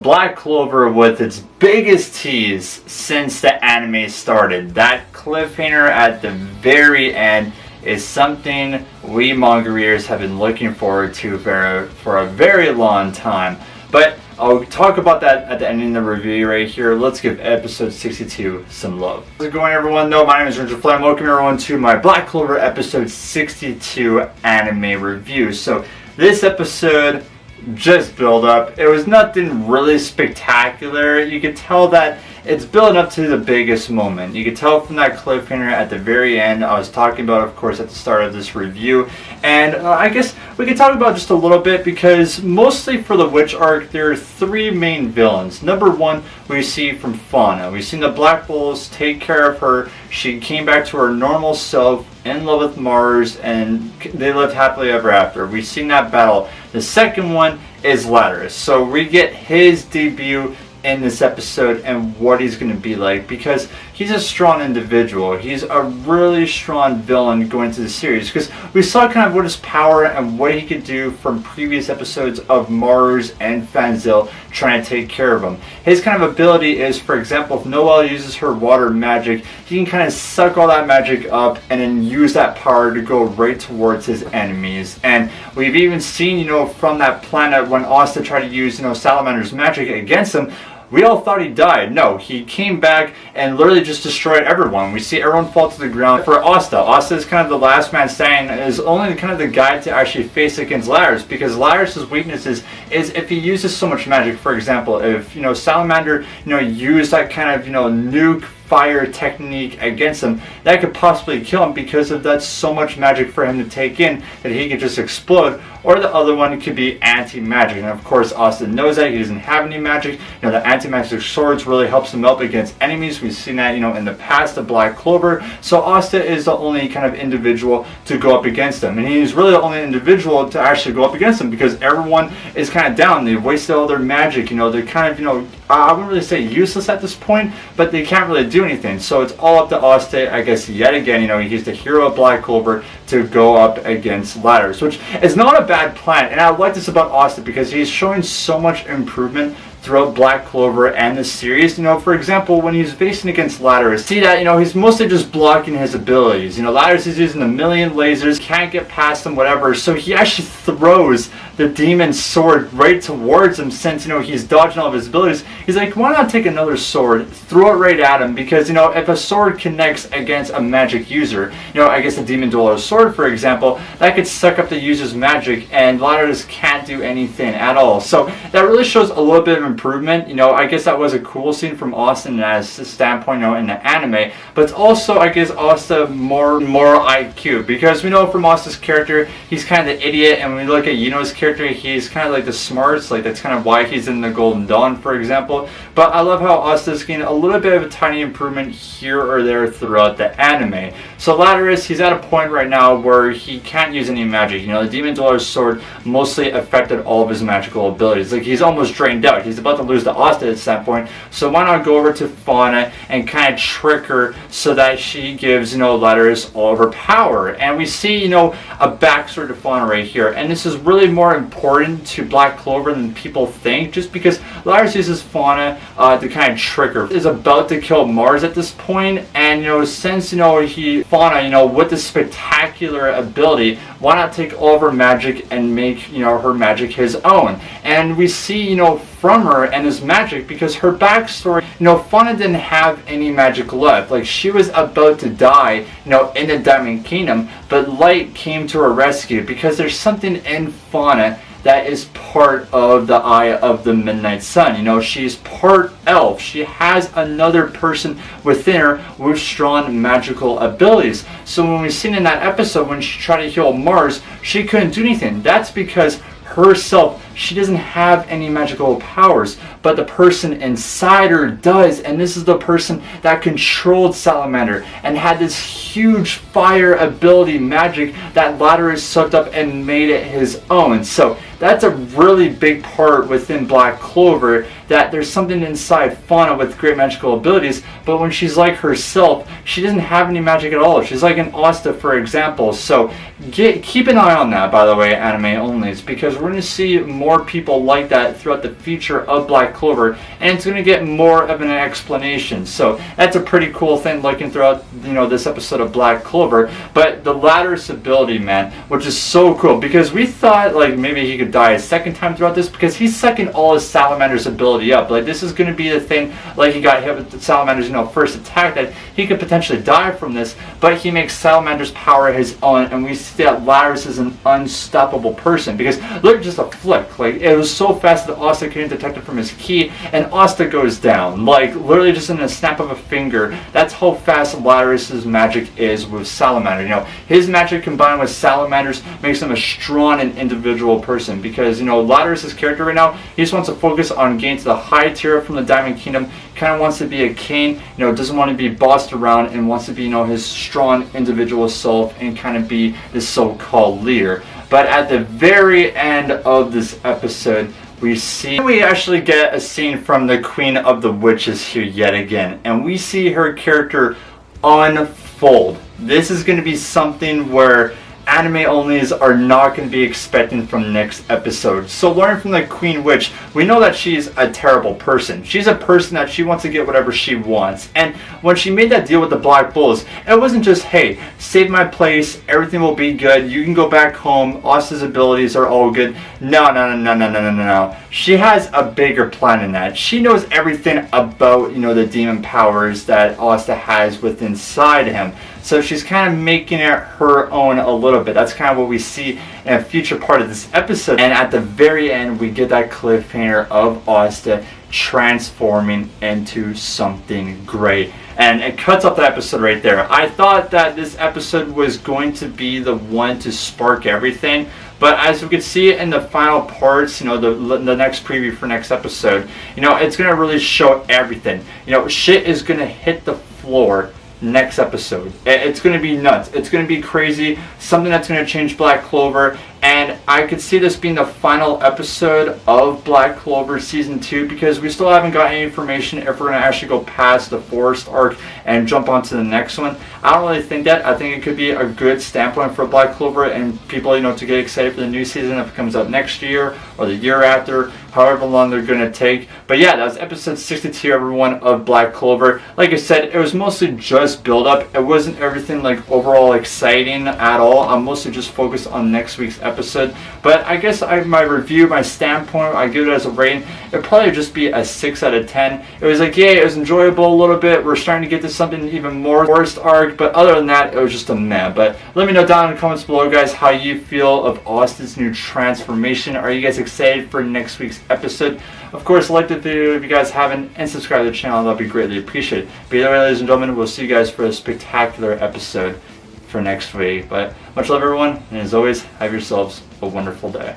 Black Clover with its biggest tease since the anime started. That cliffhanger at the very end is something we manga readers have been looking forward to for a very long time. But I'll talk about that at the end of the review right here. Let's give episode 62 some love. How's it going, everyone? No, my name is Ranger Flame. Welcome everyone to my Black Clover episode 62 anime review. So this episode just build up. It was nothing really spectacular. You could tell that it's building up to the biggest moment. You could tell from that cliffhanger at the very end. I was talking about, of course, at the start of this review. And I guess we could talk about just a little bit, because mostly for the witch arc, there are three main villains. Number one, we see from Fauna. We've seen the Black Bulls take care of her. She came back to her normal self, in love with Mars, and they lived happily ever after. We've seen that battle. The second one is Lattice. So we get his debut in this episode and what he's going to be like, because he's a strong individual. He's a really strong villain going into the series, because we saw kind of what his power and what he could do from previous episodes of Mars and Fanzil trying to take care of him. His kind of ability is, for example, if Noelle uses her water magic, he can kind of suck all that magic up and then use that power to go right towards his enemies. And we've even seen, from that planet when Asta tried to use, Salamander's magic against him, we all thought he died. No, he came back and literally just destroyed everyone. We see everyone fall to the ground. For Asta, Asta is kind of the last man standing, is only kind of the guy to actually face against Lattice, because Lattice's weakness is if he uses so much magic. For example, if Salamander used that kind of nuke fire technique against him, that could possibly kill him, because of that's so much magic for him to take in that he could just explode. Or the other one could be anti-magic, and of course Austin knows that he doesn't have any magic. The anti-magic swords really helps him up against enemies. We've seen that in the past of Black Clover. So Asta is the only kind of individual to go up against him, and he's really the only individual to actually go up against him, because everyone is kind of down. They've wasted all their magic. They're kind of I wouldn't really say useless at this point, but they can't really do anything. So it's all up to Asta, I guess, yet again. He's the hero of Black Clover to go up against Lattice, which is not a bad plan. And I like this about Asta, because he's showing so much improvement throughout Black Clover and the series. For example, when he's facing against Lattice, see that, he's mostly just blocking his abilities. Lattice is using a million lasers, can't get past them, whatever, so he actually throws the demon sword right towards him, since, he's dodging all of his abilities. He's like, why not take another sword, throw it right at him, because, if a sword connects against a magic user, I guess the Demon Dueler's sword, for example, that could suck up the user's magic, and Lattice can't do anything at all. So that really shows a little bit of improvement. I guess that was a cool scene from Austin as a standpoint, in the anime, but it's also, I guess, Asta more IQ, because we know from Asta's character, he's kind of the idiot, and when we look at Yuno's character, he's kind of like the smarts, like that's kind of why he's in the Golden Dawn, for example. But I love how Asta's getting a little bit of a tiny improvement here or there throughout the anime. So Lattice, he's at a point right now where he can't use any magic. The Demon Dueler's sword mostly affected all of his magical abilities. Like, he's almost drained out. He's about to lose to Asta at that point. So why not go over to Fauna and kind of trick her so that she gives, Lattice all of her power. And we see, a backstory to Fauna right here. And this is really more important to Black Clover than people think, just because Lattice uses Fauna to kind of trick her. Is about to kill Mars at this point, and since Fauna, with this spectacular ability, why not take all of her magic and make her magic his own? And we see from her and his magic, because her backstory, Fauna didn't have any magic left. Like, she was about to die, in the Diamond Kingdom, but Light came to her rescue, because there's something in Fauna that is part of the Eye of the Midnight Sun. She's part elf. She has another person within her with strong magical abilities. So when we seen in that episode, when she tried to heal Mars, she couldn't do anything. That's because herself, she doesn't have any magical powers, but the person inside her does, and this is the person that controlled Salamander and had this huge fire ability magic that Lattice sucked up and made it his own. So that's a really big part within Black Clover, that there's something inside Fauna with great magical abilities, but when she's like herself, she doesn't have any magic at all. She's like an Asta, for example. So keep an eye on that, by the way, anime only, because we're going to see more more people like that throughout the future of Black Clover, and it's going to get more of an explanation. So that's a pretty cool thing looking throughout, this episode of Black Clover. But the Lattice ability, man, which is so cool, because we thought like maybe he could die a second time throughout this, because he's sucking all his Salamander's ability up. Like this is going to be the thing, like he got hit with the Salamander's first attack, that he could potentially die from this, but he makes Salamander's power his own, and we see that Lattice is an unstoppable person, because look, just a flick, like it was so fast that Asta couldn't detect it from his key, and Asta goes down, like literally just in a snap of a finger. That's how fast Lattice's magic is with Salamander. His magic combined with Salamander's makes him a strong and individual person, because Lattice's character right now, he just wants to focus on getting to the high tier from the Diamond Kingdom, kind of wants to be a king, doesn't want to be bossed around, and wants to be his strong individual self and kind of be this so-called leader. But at the very end of this episode, we actually get a scene from the Queen of the Witches here yet again, and we see her character unfold. This is going to be something where anime onlys are not going to be expecting from next episode. So learning from the Queen Witch, we know that she's a terrible person. She's a person that she wants to get whatever she wants. And when she made that deal with the Black Bulls, it wasn't just, hey, save my place, everything will be good, you can go back home, Asta's abilities are all good. No. She has a bigger plan than that. She knows everything about, the demon powers that Asta has within inside him. So she's kind of making it her own a little bit. That's kind of what we see in a future part of this episode. And at the very end, we get that cliffhanger of Asta transforming into something great. And it cuts off the episode right there. I thought that this episode was going to be the one to spark everything. But as we could see in the final parts, the next preview for next episode, it's going to really show everything. Shit is going to hit the floor next episode. It's going to be nuts. It's going to be crazy. Something that's going to change Black Clover. And I could see this being the final episode of Black Clover Season 2, because we still haven't got any information if we're going to actually go past the Forest arc and jump onto the next one. I don't really think that. I think it could be a good standpoint for Black Clover and people, to get excited for the new season if it comes out next year or the year after, however long they're going to take. But yeah, that was episode 62, everyone, of Black Clover. Like I said, it was mostly just build-up. It wasn't everything like overall exciting at all. I'm mostly just focused on next week's episode. But I guess my review, my standpoint, I give it as a rating, it'd probably just be a 6 out of 10. It was like, yeah, it was enjoyable a little bit. We're starting to get to something even more Forest arc, but other than that, it was just a meh. But let me know down in the comments below, guys, how you feel of Asta's new transformation. Are you guys excited for next week's episode? Of course, like the video if you guys haven't, and subscribe to the channel. That'd be greatly appreciated. But either way, ladies and gentlemen, we'll see you guys for a spectacular episode for next week. But much love, everyone, and as always, have yourselves a wonderful day.